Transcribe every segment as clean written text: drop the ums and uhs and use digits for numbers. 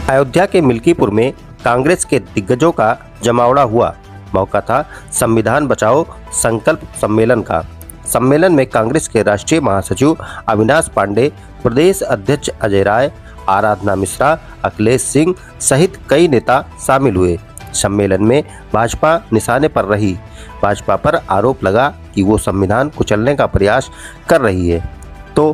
अयोध्या के मिल्कीपुर में कांग्रेस के दिग्गजों का जमावड़ा हुआ। मौका था संविधान बचाओ संकल्प सम्मेलन का। सम्मेलन में कांग्रेस के राष्ट्रीय महासचिव अविनाश पांडे, प्रदेश अध्यक्ष अजय राय, आराधना मिश्रा, अखिलेश सिंह सहित कई नेता शामिल हुए। सम्मेलन में भाजपा निशाने पर रही। भाजपा पर आरोप लगा कि वो संविधान कुचलने का प्रयास कर रही है, तो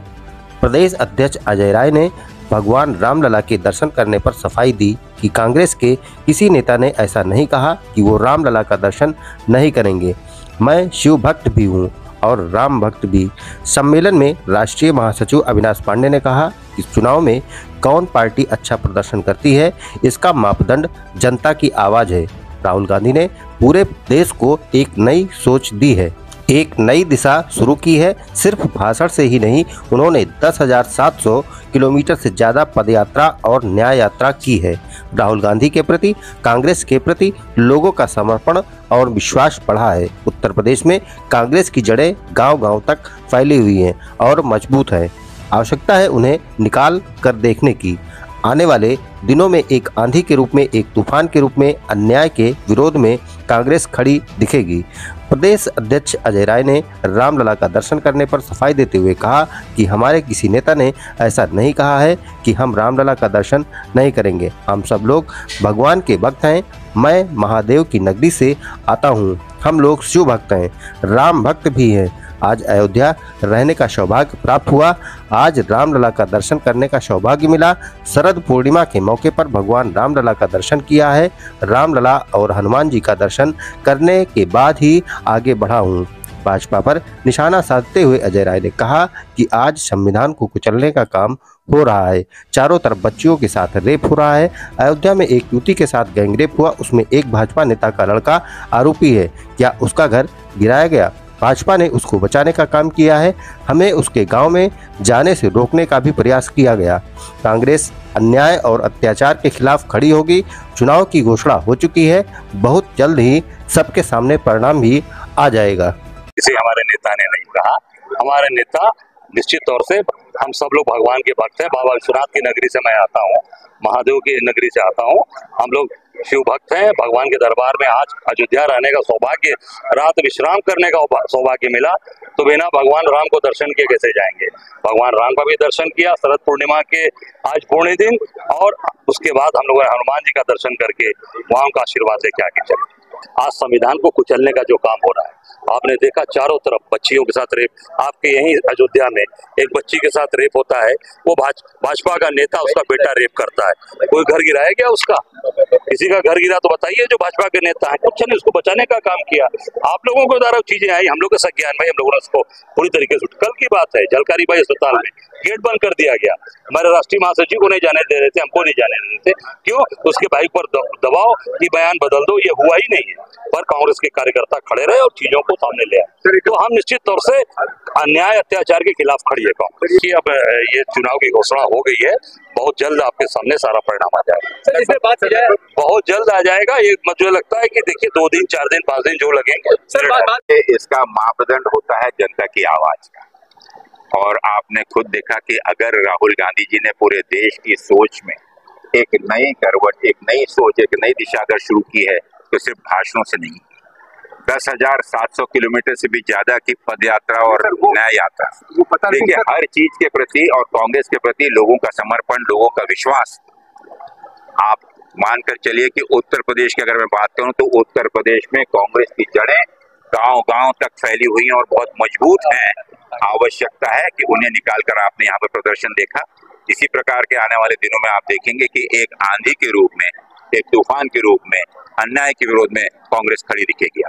प्रदेश अध्यक्ष अजय राय ने भगवान रामलला के दर्शन करने पर सफाई दी कि कांग्रेस के किसी नेता ने ऐसा नहीं कहा कि वो रामलला का दर्शन नहीं करेंगे। मैं शिव भक्त भी हूँ और राम भक्त भी। सम्मेलन में राष्ट्रीय महासचिव अविनाश पांडे ने कहा कि चुनाव में कौन पार्टी अच्छा प्रदर्शन करती है, इसका मापदंड जनता की आवाज़ है। राहुल गांधी ने पूरे देश को एक नई सोच दी है, एक नई दिशा शुरू की है। सिर्फ भाषण से ही नहीं, उन्होंने 10,700 किलोमीटर से ज़्यादा पदयात्रा और न्याय यात्रा की है। राहुल गांधी के प्रति, कांग्रेस के प्रति लोगों का समर्पण और विश्वास बढ़ा है। उत्तर प्रदेश में कांग्रेस की जड़ें गांव-गांव तक फैली हुई हैं और मजबूत है। आवश्यकता है उन्हें निकाल कर देखने की। आने वाले दिनों में एक आंधी के रूप में, एक तूफान के रूप में अन्याय के विरोध में कांग्रेस खड़ी दिखेगी। प्रदेश अध्यक्ष अजय राय ने रामलला का दर्शन करने पर सफाई देते हुए कहा कि हमारे किसी नेता ने ऐसा नहीं कहा है कि हम रामलला का दर्शन नहीं करेंगे। हम सब लोग भगवान के भक्त हैं। मैं महादेव की नगरी से आता हूँ। हम लोग शिव भक्त हैं, राम भक्त भी हैं। आज अयोध्या रहने का सौभाग्य प्राप्त हुआ। आज रामलला का दर्शन करने का सौभाग्य मिला। शरद पूर्णिमा के मौके पर भगवान रामलला का दर्शन किया है। रामलला और हनुमान जी का दर्शन करने के बाद ही आगे बढ़ा हूँ। भाजपा पर निशाना साधते हुए अजय राय ने कहा कि आज संविधान को कुचलने का काम हो रहा है। चारों तरफ बच्चियों के साथ रेप हो रहा है। अयोध्या में एक युवती के साथ गैंगरेप हुआ, उसमें एक भाजपा नेता का लड़का आरोपी है। क्या उसका घर गिराया गया? भाजपा ने उसको बचाने का काम किया है। हमें उसके गांव में जाने से रोकने का भी प्रयास किया गया। कांग्रेस अन्याय और अत्याचार के खिलाफ खड़ी होगी। चुनाव की घोषणा हो चुकी है। बहुत जल्द ही सबके सामने परिणाम भी आ जाएगा। इसे हमारे नेता ने नहीं कहा। हमारे नेता निश्चित तौर से, हम सब लोग भगवान के भक्त हैं। बाबा विश्वनाथ की नगरी से मैं आता हूँ, महादेव की नगरी से आता हूँ। हम लोग शिव भक्त हैं। भगवान के दरबार में आज अयोध्या रहने का सौभाग्य, रात विश्राम करने का सौभाग्य मिला, तो बिना भगवान राम को दर्शन किए कैसे जाएंगे। भगवान राम का भी दर्शन किया शरद पूर्णिमा के आज पूर्णे दिन, और उसके बाद हम लोगों ने हनुमान जी का दर्शन करके वहां का आशीर्वाद लेके आगे चले। आज संविधान को कुचलने का जो काम हो रहा है, आपने देखा चारों तरफ बच्चियों के साथ रेप। आपके यहीं अयोध्या में एक बच्ची के साथ रेप होता है, वो भाजपा का नेता उसका बेटा रेप करता है। कोई घर गिराया क्या उसका? किसी का घर गिरा तो बताइए जो भाजपा के नेता है। कुछ ने उसको बचाने का काम किया। आप लोगों को द्वारा चीजें आई, हम लोग के संज्ञान में, हम लोगों ने उसको पूरी तरीके से, कल की बात है, झलकारी बाई अस्पताल में गेट बंद कर दिया गया। हमारे राष्ट्रीय महासचिव को नहीं जाने दे रहे थे, हमको नहीं जाने दे रहे थे। क्यों? उसके भाई पर दबाव कि बयान बदल दो, ये हुआ ही नहीं है। पर कांग्रेस के कार्यकर्ता खड़े रहे और चीजों को सामने ले आए। तो हम निश्चित तौर से अन्याय अत्याचार के खिलाफ खड़ी है कांग्रेस की। अब ये चुनाव की घोषणा हो गई है, बहुत जल्द आपके सामने सारा परिणाम आ जाएगा। इसमें बात हो जाए, बहुत जल्द आ जाएगा। ये मुझे लगता है कि देखिए 2 दिन 4 दिन 5 दिन जो लगेंगे। इसका मापदंड होता है जनता की आवाज का। और आपने खुद देखा कि अगर राहुल गांधी जी ने पूरे देश की सोच में एक नई करवट, एक नई सोच, एक नई दिशा अगर शुरू की है, तो सिर्फ भाषणों से नहीं, 10,700 किलोमीटर से भी ज्यादा की पदयात्रा और न्याय यात्रा। देखिए, हर चीज के प्रति और कांग्रेस के प्रति लोगों का समर्पण, लोगों का विश्वास। आप मानकर चलिए कि उत्तर प्रदेश की अगर मैं बात करूं, तो उत्तर प्रदेश में कांग्रेस की जड़ें गांव-गांव तक फैली हुई हैं और बहुत मजबूत हैं। आवश्यकता है कि उन्हें निकालकर आपने यहाँ पर प्रदर्शन देखा। इसी प्रकार के आने वाले दिनों में आप देखेंगे कि एक आंधी के रूप में, एक तूफान के रूप में, अन्याय के विरोध में कांग्रेस खड़ी दिखेगी।